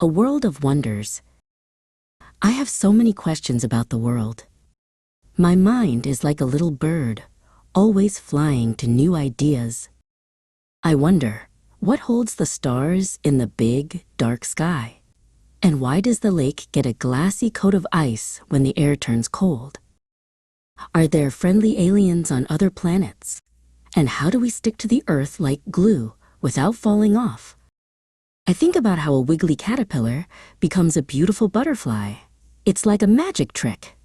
a world of wonders. I have so many questions about the world. My mind is like a little bird, always flying to new ideas. I wonder, what holds the stars in the big, dark sky? And why does the lake get a glassy coat of ice when the air turns cold? Are there friendly aliens on other planets? And how do we stick to the earth like glue without falling off? I think about how a wiggly caterpillar becomes a beautiful butterfly. It's like a magic trick.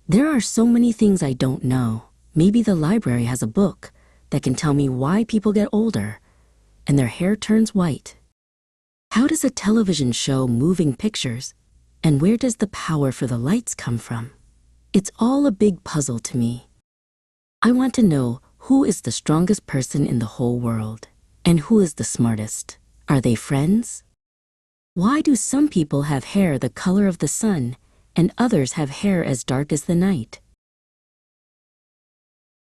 There are so many things I don't know. Maybe the library has a book that can tell me why people get older and their hair turns white. How does a television show moving pictures? And where does the power for the lights come from? It's all a big puzzle to me. I want to know who is the strongest person in the whole world and who is the smartest. Are they friends? Why do some people have hair the color of the sun and others have hair as dark as the night?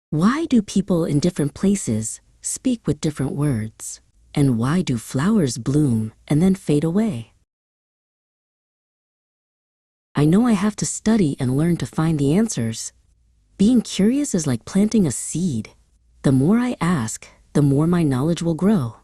Why do people in different places speak with different words? And why do flowers bloom and then fade away? I know I have to study and learn to find the answers. Being curious is like planting a seed. The more I ask, the more my knowledge will grow.